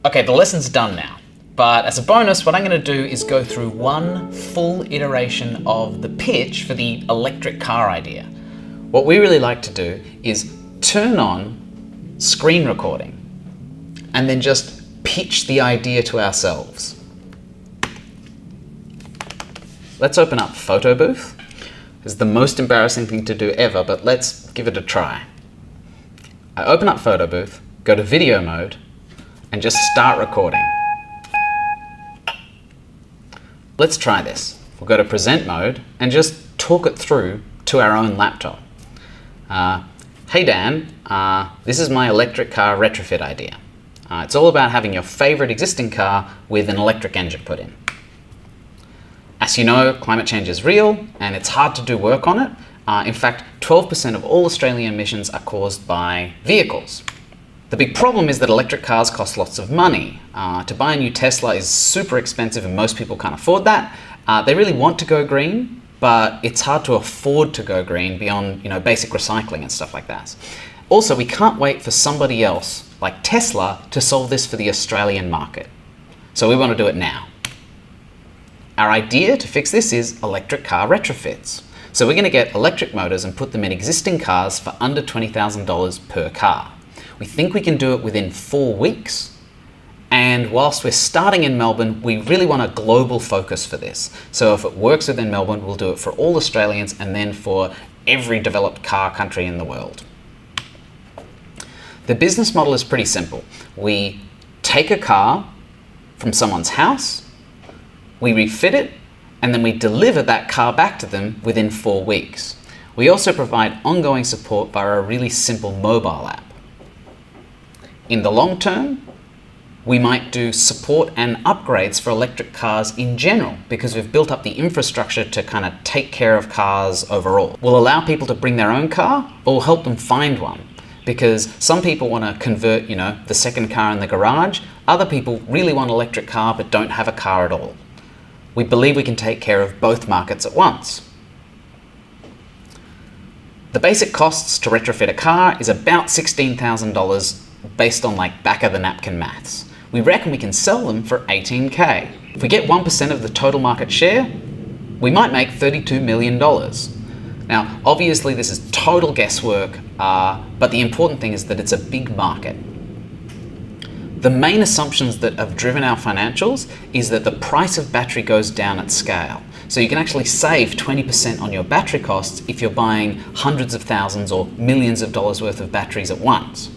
Okay, the lesson's done now. But as a bonus, what I'm going to do is go through one full iteration of the pitch for the electric car idea. What we really like to do is turn on screen recording and then just pitch the idea to ourselves. Let's open up Photo Booth. It's the most embarrassing thing to do ever, but let's give it a try. I open up Photo Booth, go to video mode, and just start recording. Let's try this. We'll go to present mode and just talk it through to our own laptop. Hey Dan, this is my electric car retrofit idea. It's all about having your favorite existing car with an electric engine put in. As you know, climate change is real and it's hard to do work on it. In fact, 12% of all Australian emissions are caused by vehicles. The big problem is that electric cars cost lots of money. To buy a new Tesla is super expensive and most people can't afford that. They really want to go green, but it's hard to afford to go green beyond basic recycling and stuff like that. Also, we can't wait for somebody else, like Tesla, to solve this for the Australian market. So we want to do it now. Our idea to fix this is electric car retrofits. So we're going to get electric motors and put them in existing cars for under $20,000 per car. We think we can do it within 4 weeks. And whilst we're starting in Melbourne, we really want a global focus for this. So if it works within Melbourne, we'll do it for all Australians and then for every developed car country in the world. The business model is pretty simple. We take a car from someone's house, we refit it, and then we deliver that car back to them within 4 weeks. We also provide ongoing support via a really simple mobile app. In the long term, we might do support and upgrades for electric cars in general because we've built up the infrastructure to kind of take care of cars overall. We'll allow people to bring their own car or we'll help them find one because some people want to convert, the second car in the garage. Other people really want an electric car but don't have a car at all. We believe we can take care of both markets at once. The basic costs to retrofit a car is about $16,000 based on back of the napkin maths. We reckon we can sell them for $18K. If we get 1% of the total market share, we might make $32 million. Now, obviously this is total guesswork, but the important thing is that it's a big market. The main assumptions that have driven our financials is that the price of battery goes down at scale. So you can actually save 20% on your battery costs if you're buying hundreds of thousands or millions of dollars worth of batteries at once.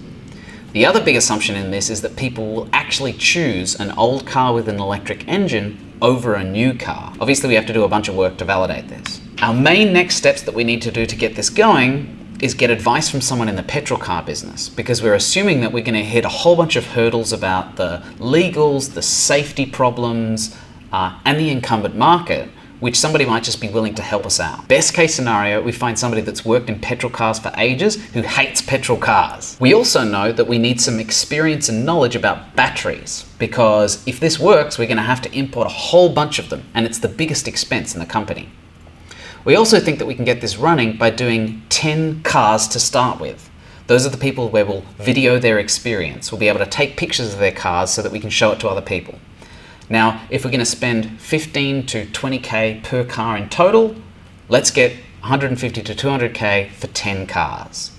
The other big assumption in this is that people will actually choose an old car with an electric engine over a new car. Obviously, we have to do a bunch of work to validate this. Our main next steps that we need to do to get this going is get advice from someone in the petrol car business, because we're assuming that we're going to hit a whole bunch of hurdles about the legals, the safety problems, and the incumbent market, which somebody might just be willing to help us out. Best case scenario, we find somebody that's worked in petrol cars for ages who hates petrol cars. We also know that we need some experience and knowledge about batteries, because if this works, we're going to have to import a whole bunch of them, and it's the biggest expense in the company. We also think that we can get this running by doing 10 cars to start with. Those are the people where we'll video their experience. We'll be able to take pictures of their cars so that we can show it to other people. Now, if we're going to spend 15 to 20K per car in total, let's get 150 to 200K for 10 cars.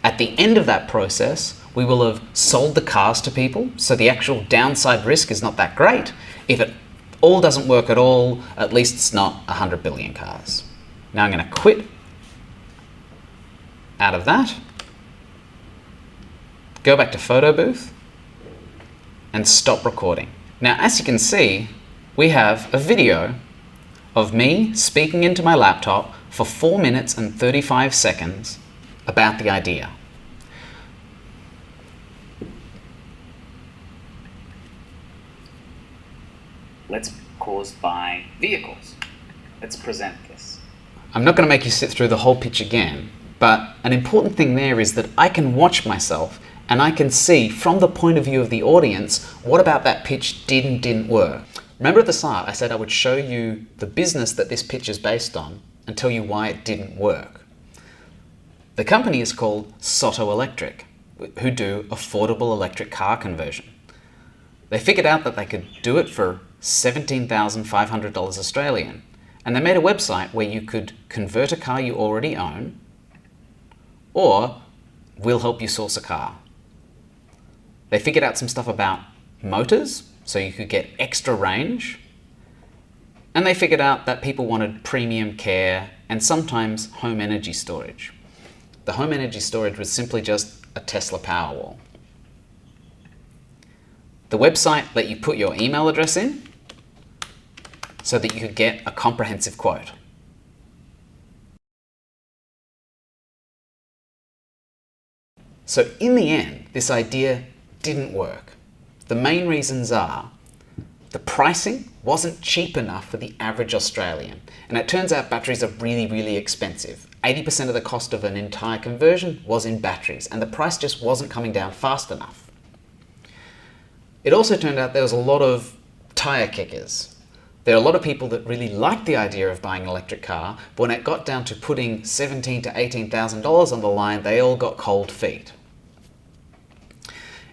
At the end of that process, we will have sold the cars to people, so the actual downside risk is not that great. If it all doesn't work at all, at least it's not 100 billion cars. Now I'm going to quit out of that, go back to Photo Booth, and stop recording. Now, as you can see, we have a video of me speaking into my laptop for 4 minutes and 35 seconds about the idea. Let's caused by vehicles. Let's present this. I'm not going to make you sit through the whole pitch again, but an important thing there is that I can watch myself and I can see from the point of view of the audience what about that pitch did and didn't work. Remember at the start I said I would show you the business that this pitch is based on and tell you why it didn't work. The company is called Soto Electric, who do affordable electric car conversion. They figured out that they could do it for $17,500 Australian, and they made a website where you could convert a car you already own, or we'll help you source a car. They figured out some stuff about motors, so you could get extra range, and they figured out that people wanted premium care and sometimes home energy storage. The home energy storage was simply just a Tesla Powerwall. The website let you put your email address in so that you could get a comprehensive quote. So in the end, this idea didn't work. The main reasons are the pricing wasn't cheap enough for the average Australian. And it turns out batteries are really, really expensive. 80% of the cost of an entire conversion was in batteries, and the price just wasn't coming down fast enough. It also turned out there was a lot of tire kickers. There are a lot of people that really liked the idea of buying an electric car, but when it got down to putting $17,000 to $18,000 on the line, they all got cold feet.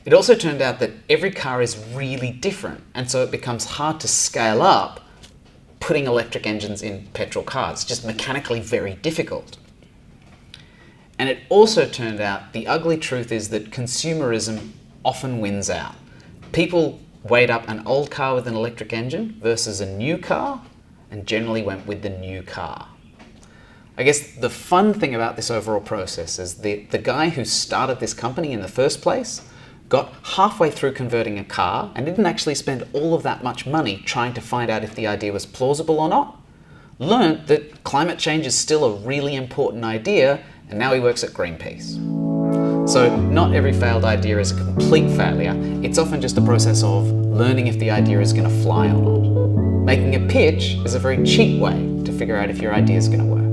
It also turned out that every car is really different, and so it becomes hard to scale up putting electric engines in petrol cars. It's just mechanically very difficult. And it also turned out the ugly truth is that consumerism often wins out. People weighed up an old car with an electric engine versus a new car, and generally went with the new car. I guess the fun thing about this overall process is the guy who started this company in the first place got halfway through converting a car and didn't actually spend all of that much money trying to find out if the idea was plausible or not, learned that climate change is still a really important idea, and now he works at Greenpeace. So not every failed idea is a complete failure. It's often just a process of learning if the idea is going to fly or not. Making a pitch is a very cheap way to figure out if your idea is going to work.